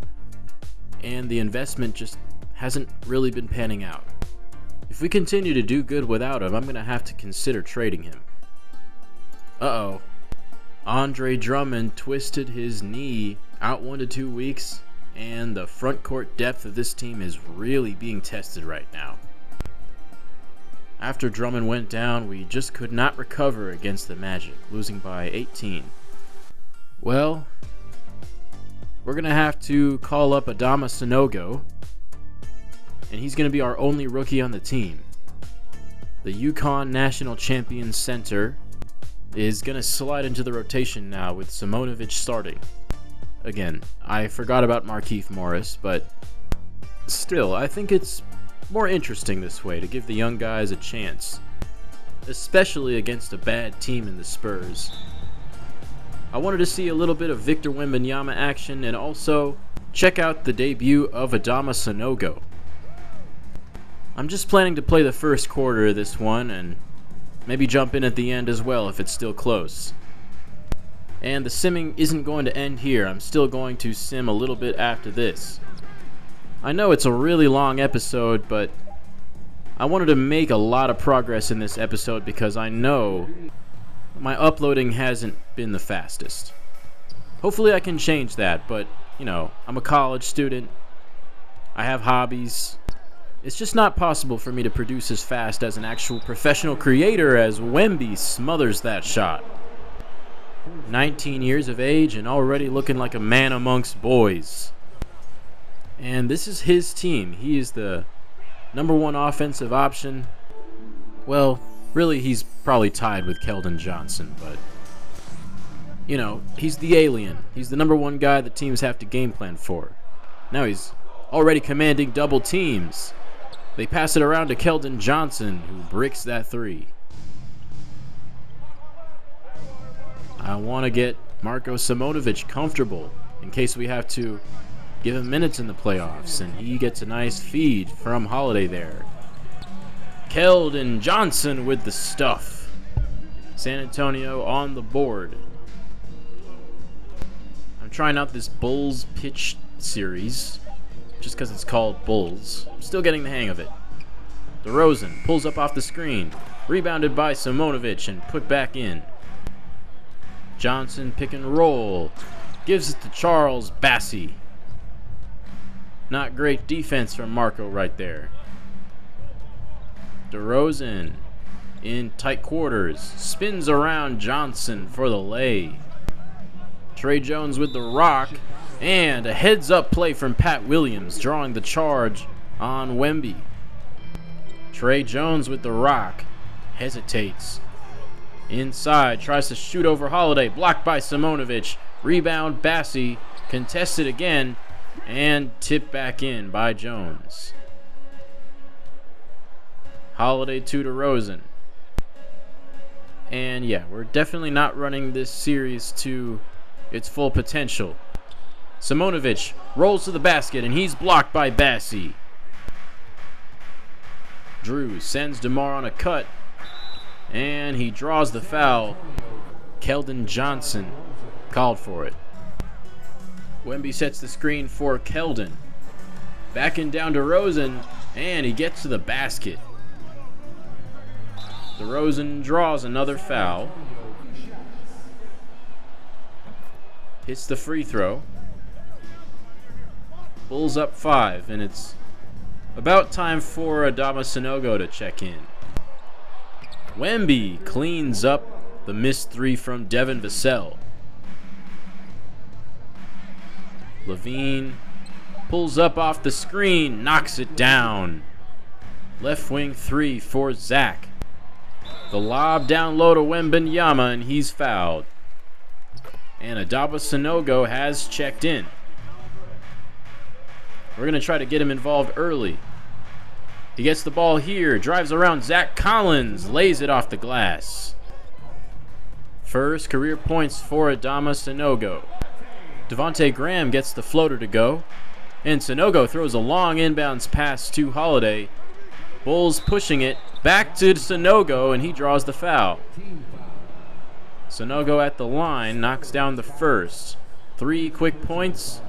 And the investment just hasn't really been panning out. If we continue to do good without him, I'm going to have to consider trading him. Uh-oh. Andre Drummond twisted his knee out 1 to 2 weeks, and the front court depth of this team is really being tested right now. After Drummond went down, we just could not recover against the Magic, losing by 18. Well, we're going to have to call up Adama Sanogo, and he's going to be our only rookie on the team. The UConn National Champion Center is going to slide into the rotation now with Simonovic starting. Again, I forgot about Markieff Morris, but still, I think it's more interesting this way to give the young guys a chance, especially against a bad team in the Spurs. I wanted to see a little bit of Victor Wembanyama action and also check out the debut of Adama Sanogo. I'm just planning to play the first quarter of this one and maybe jump in at the end as well if it's still close. And the simming isn't going to end here. I'm still going to sim a little bit after this. I know it's a really long episode, but I wanted to make a lot of progress in this episode because I know my uploading hasn't been the fastest. Hopefully I can change that, but, I'm a college student. I have hobbies. It's just not possible for me to produce as fast as an actual professional creator as Wemby smothers that shot. 19 years of age and already looking like a man amongst boys. And this is his team. He is the number one offensive option. Well, really, he's probably tied with Keldon Johnson, but, he's the alien. He's the number one guy that teams have to game plan for. Now he's already commanding double teams. They pass it around to Keldon Johnson, who bricks that three. I want to get Marko Simonovic comfortable in case we have to give him minutes in the playoffs, and he gets a nice feed from Holiday there. Keldon Johnson with the stuff. San Antonio on the board. I'm trying out this Bulls pitch series just because it's called Bulls. I'm still getting the hang of it. DeRozan pulls up off the screen. Rebounded by Simonovic and put back in. Johnson pick and roll. Gives it to Charles Bassey. Not great defense from Marco right there. DeRozan in tight quarters. Spins around Johnson for the lay. Trey Jones with the rock. And a heads-up play from Pat Williams, drawing the charge on Wemby. Trey Jones with the rock. Hesitates. Inside, tries to shoot over Holiday. Blocked by Simonovic. Rebound, Bassey. Contested again. And tipped back in by Jones. Holiday to DeRozan. And yeah, we're definitely not running this series to its full potential. Simonovic rolls to the basket, and he's blocked by Bassey. Jrue sends DeMar on a cut, and he draws the foul. Keldon Johnson called for it. Wemby sets the screen for Keldon. Backing down DeRozan, and he gets to the basket. DeRozan draws another foul. Hits the free throw. Bulls up 5, and it's about time for Adama Sanogo to check in. Wemby cleans up the missed 3 from Devin Vassell. Levine pulls up off the screen, knocks it down. Left wing 3 for Zach. The lob down low to Wembanyama, and he's fouled. And Adama Sanogo has checked in. We're going to try to get him involved early. He gets the ball here, drives around Zach Collins, lays it off the glass. First career points for Adama Sanogo. Devontae Graham gets the floater to go, and Sanogo throws a long inbounds pass to Holiday. Bulls pushing it back to Sanogo, and he draws the foul. Sanogo at the line knocks down the first. 3 quick points,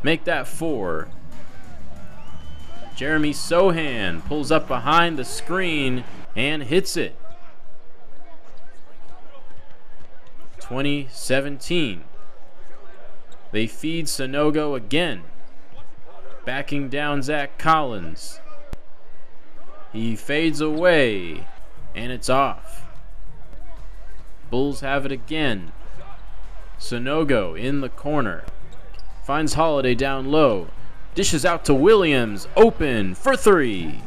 make that 4. Jeremy Sohan pulls up behind the screen and hits it. 2017. They feed Sanogo again. Backing down Zach Collins. He fades away, and it's off. Bulls have it again. Sanogo in the corner. Finds Holiday down low. Dishes out to Williams. Open for 3.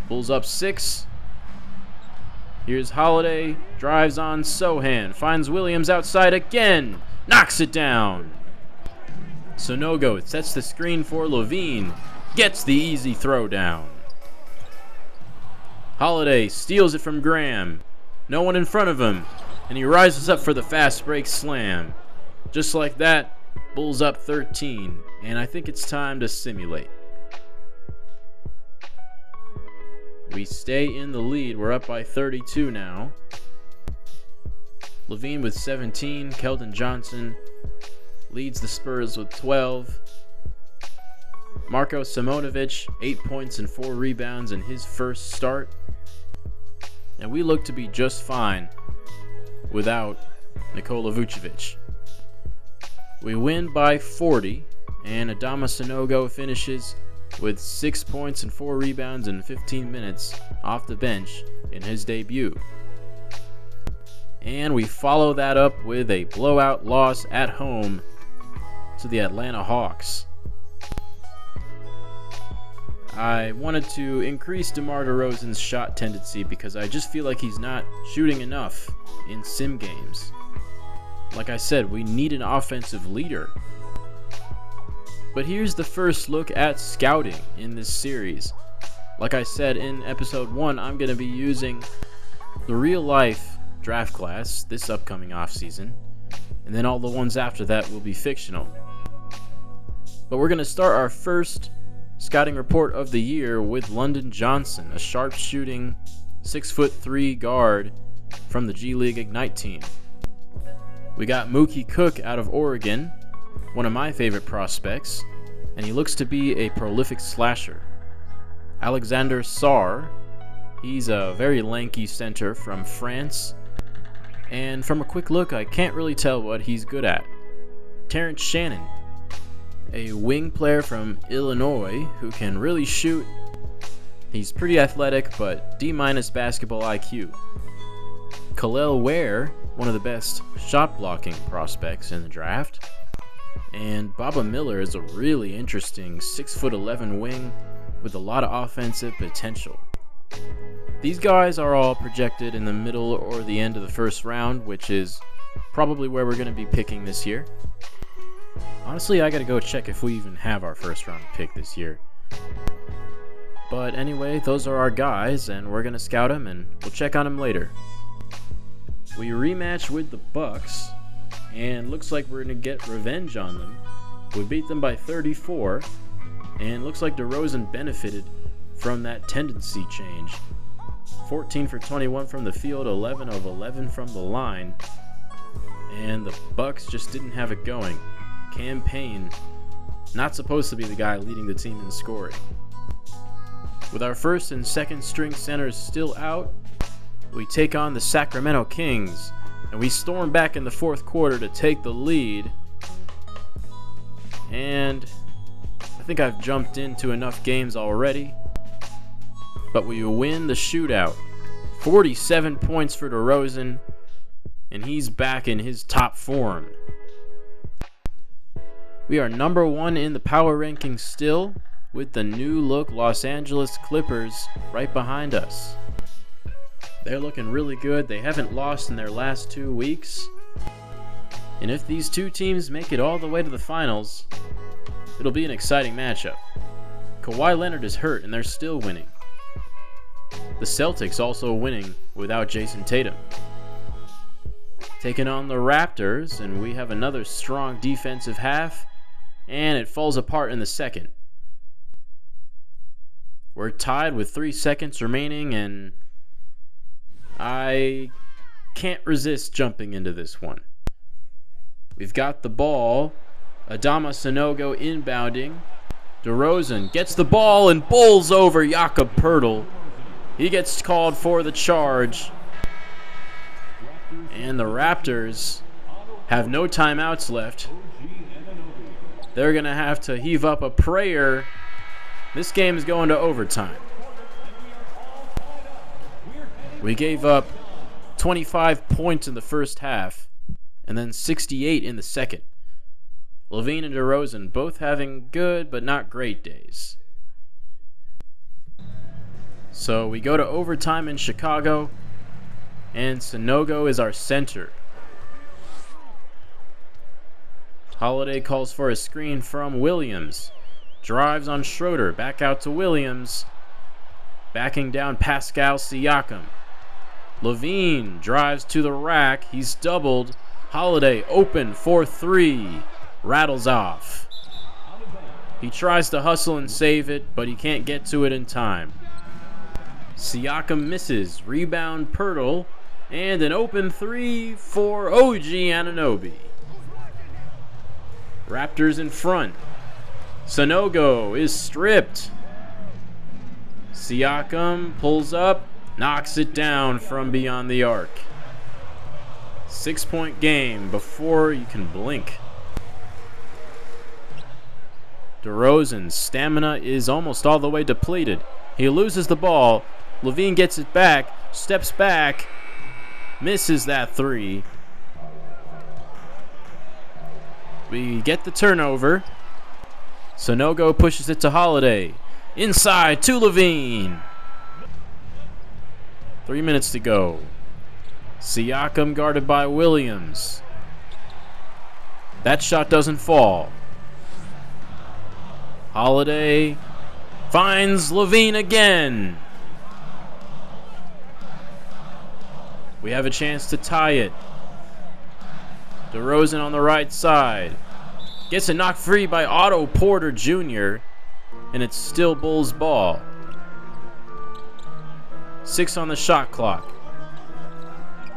Bulls up 6. Here's Holiday. Drives on Sohan. Finds Williams outside again. Knocks it down. Sanogo sets the screen for Levine. gets the easy throw down. Holiday steals it from Graham. No one in front of him, and he rises up for the fast break slam. Just like that, Bulls up 13, and I think it's time to simulate. We stay in the lead. We're up by 32 now. Levine with 17. Keldon Johnson leads the Spurs with 12. Marko Simonovic, 8 points and 4 rebounds in his first start. And we look to be just fine without Nikola Vucevic. We win by 40, and Adama Sanogo finishes with 6 points and 4 rebounds in 15 minutes off the bench in his debut. And we follow that up with a blowout loss at home to the Atlanta Hawks. I wanted to increase DeMar DeRozan's shot tendency because I just feel like he's not shooting enough in sim games. Like I said, we need an offensive leader. But here's the first look at scouting in this series. Like I said in episode 1, I'm going to be using the real-life draft class this upcoming offseason, and then all the ones after that will be fictional. But we're going to start our first scouting report of the year with London Johnson, a sharp-shooting 6'3" guard from the G League Ignite team. We got Mookie Cook out of Oregon, one of my favorite prospects, and he looks to be a prolific slasher. Alexander Sarr, he's a very lanky center from France, and from a quick look, I can't really tell what he's good at. Terrence Shannon, a wing player from Illinois who can really shoot. He's pretty athletic, but D- basketball IQ. Khalil Ware, one of the best shot blocking prospects in the draft. And Baba Miller is a really interesting 6'11" wing with a lot of offensive potential. These guys are all projected in the middle or the end of the first round, which is probably where we're going to be picking this year. Honestly, I got to go check if we even have our first round pick this year. But anyway, those are our guys, and we're going to scout them, and we'll check on them later. We rematch with the Bucks, and looks like we're going to get revenge on them. We beat them by 34, and looks like DeRozan benefited from that tendency change. 14 for 21 from the field, 11 of 11 from the line, and the Bucks just didn't have it going. Cam Payne, not supposed to be the guy leading the team in scoring. With our first and second string centers still out, we take on the Sacramento Kings, and we storm back in the fourth quarter to take the lead. And I think I've jumped into enough games already, but we win the shootout. 47 points for DeRozan, and he's back in his top form. We are number 1 in the power rankings still, with the new look Los Angeles Clippers right behind us. They're looking really good. They haven't lost in their last 2 weeks. And if these two teams make it all the way to the finals, it'll be an exciting matchup. Kawhi Leonard is hurt and they're still winning. The Celtics also winning without Jason Tatum. Taking on the Raptors, and we have another strong defensive half, and it falls apart in the second. We're tied with 3 seconds remaining, and I can't resist jumping into this one. We've got the ball. Adama Sanogo inbounding. DeRozan gets the ball and bowls over Jakob Poeltl. He gets called for the charge. And the Raptors have no timeouts left. They're going to have to heave up a prayer. This game is going to overtime. We gave up 25 points in the first half and then 68 in the second. Levine and DeRozan both having good but not great days. So we go to overtime in Chicago, and Sanogo is our center. Holiday calls for a screen from Williams. drives on Schroeder, back out to Williams. Backing down Pascal Siakam. Levine drives to the rack. He's doubled. Holiday open for 3. Rattles off. He tries to hustle and save it, but he can't get to it in time. Siakam misses. Rebound Pirtle. And an open 3 for OG Anunoby. Raptors in front. Sanogo is stripped. Siakam pulls up, knocks it down from beyond the arc. 6-point game before you can blink. DeRozan's stamina is almost all the way depleted. He loses the ball. Levine gets it back, steps back, misses that 3. We get the turnover. Sanogo pushes it to Holiday. Inside to Levine. 3 minutes to go. Siakam guarded by Williams. That shot doesn't fall. Holiday finds Levine again. We have a chance to tie it. DeRozan on the right side. Gets it knocked free by Otto Porter Jr. And it's still Bulls ball. 6 on the shot clock.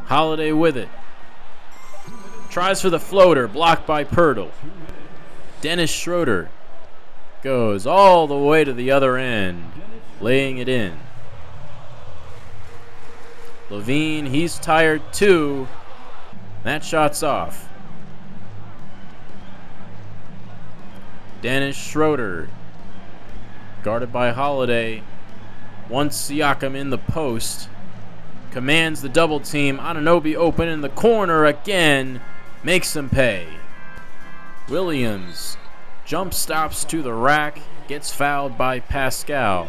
Holiday with it. Tries for the floater, blocked by Pirtle. Dennis Schroeder goes all the way to the other end, laying it in. Levine, he's tired too. That shot's off. Dennis Schroeder, guarded by Holiday. Once Siakam in the post, commands the double team. Anunoby open in the corner again, makes him pay. Williams jump stops to the rack, gets fouled by Pascal.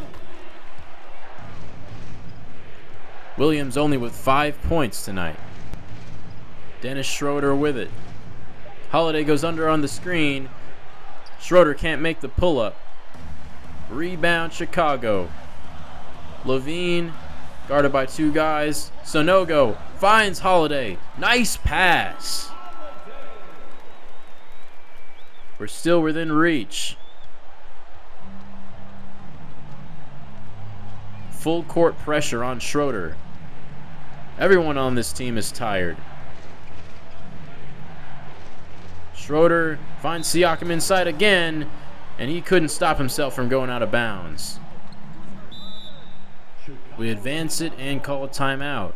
Williams only with 5 points tonight. Dennis Schroeder with it. Holiday goes under on the screen. Schroeder can't make the pull-up. Rebound Chicago. Levine, guarded by 2 guys. Sanogo finds Holiday. Nice pass. We're still within reach. Full court pressure on Schroeder. Everyone on this team is tired. Schroeder finds Siakam inside again, and he couldn't stop himself from going out of bounds. We advance it and call a timeout.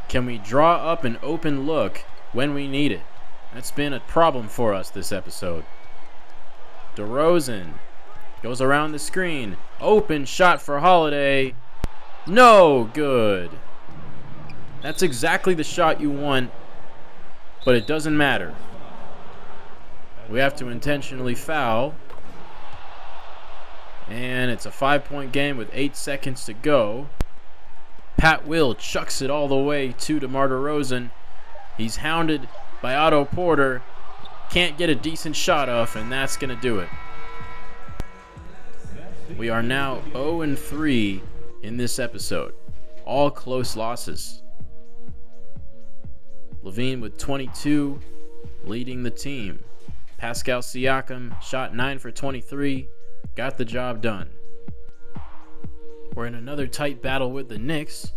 Can we draw up an open look when we need it? That's been a problem for us this episode. DeRozan goes around the screen. Open shot for Holiday. No good. That's exactly the shot you want, but it doesn't matter. We have to intentionally foul. And it's a 5-point game with 8 seconds to go. Pat Will chucks it all the way to DeMar DeRozan. He's hounded by Otto Porter. Can't get a decent shot off, and that's going to do it. We are now 0-3 in this episode. All close losses. Levine with 22, leading the team. Pascal Siakam shot 9 for 23, got the job done. We're in another tight battle with the Knicks.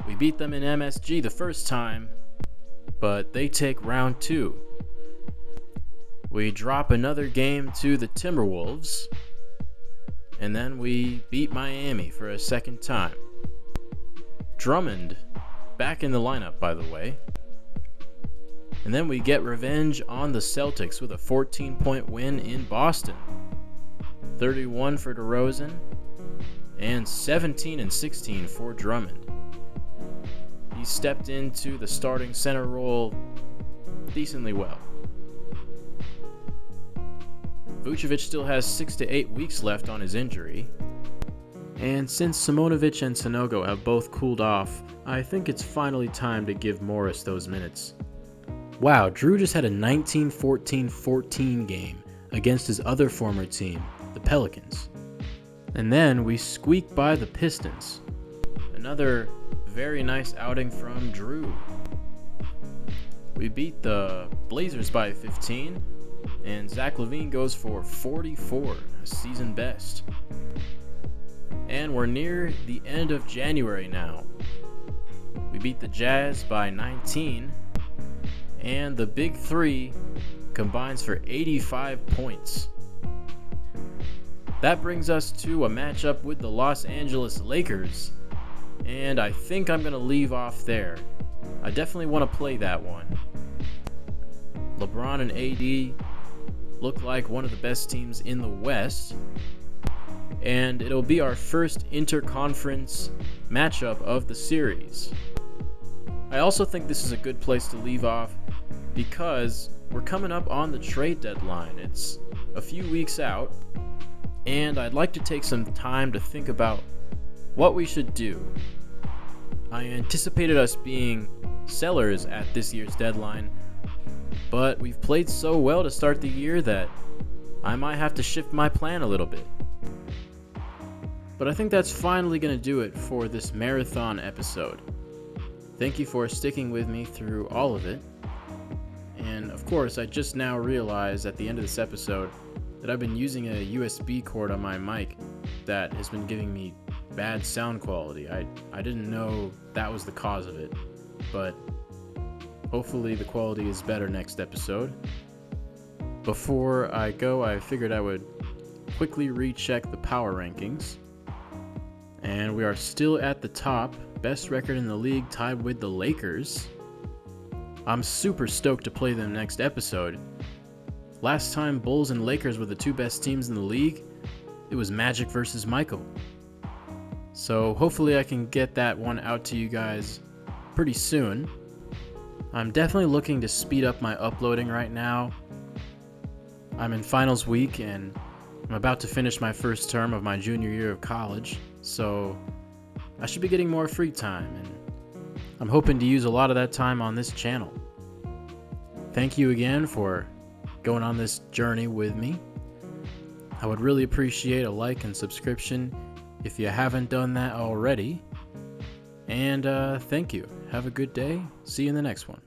We beat them in MSG the first time, but they take round 2. We drop another game to the Timberwolves, and then we beat Miami for a second time. Drummond back in the lineup, by the way. And then we get revenge on the Celtics with a 14-point win in Boston. 31 for DeRozan and 17 and 16 for Drummond. He stepped into the starting center role decently well. Vucevic still has 6 to 8 weeks left on his injury. And since Simonovic and Sanogo have both cooled off, I think it's finally time to give Morris those minutes. Wow, Jrue just had a 19-14-14 game against his other former team, the Pelicans. And then we squeaked by the Pistons. Another very nice outing from Jrue. We beat the Blazers by 15, and Zach LaVine goes for 44, a season best. And we're near the end of January now. We beat the Jazz by 19, and the Big Three combines for 85 points. That brings us to a matchup with the Los Angeles Lakers, and I think I'm going to leave off there. I definitely want to play that one. LeBron and AD look like one of the best teams in the West, and it'll be our first interconference matchup of the series. I also think this is a good place to leave off because we're coming up on the trade deadline. It's a few weeks out, and I'd like to take some time to think about what we should do. I anticipated us being sellers at this year's deadline, but we've played so well to start the year that I might have to shift my plan a little bit. But I think that's finally going to do it for this marathon episode. Thank you for sticking with me through all of it. And of course, I just now realized at the end of this episode that I've been using a USB cord on my mic that has been giving me bad sound quality. I didn't know that was the cause of it, but hopefully the quality is better next episode. Before I go, I figured I would quickly recheck the power rankings. And we are still at the top, best record in the league, tied with the Lakers. I'm super stoked to play them next episode. Last time Bulls and Lakers were the two best teams in the league, it was Magic versus Michael. So hopefully I can get that one out to you guys pretty soon. I'm definitely looking to speed up my uploading right now. I'm in finals week and I'm about to finish my first term of my junior year of college, so I should be getting more free time, and I'm hoping to use a lot of that time on this channel. Thank you again for going on this journey with me. I would really appreciate a like and subscription if you haven't done that already. And thank you. Have a good day. See you in the next one.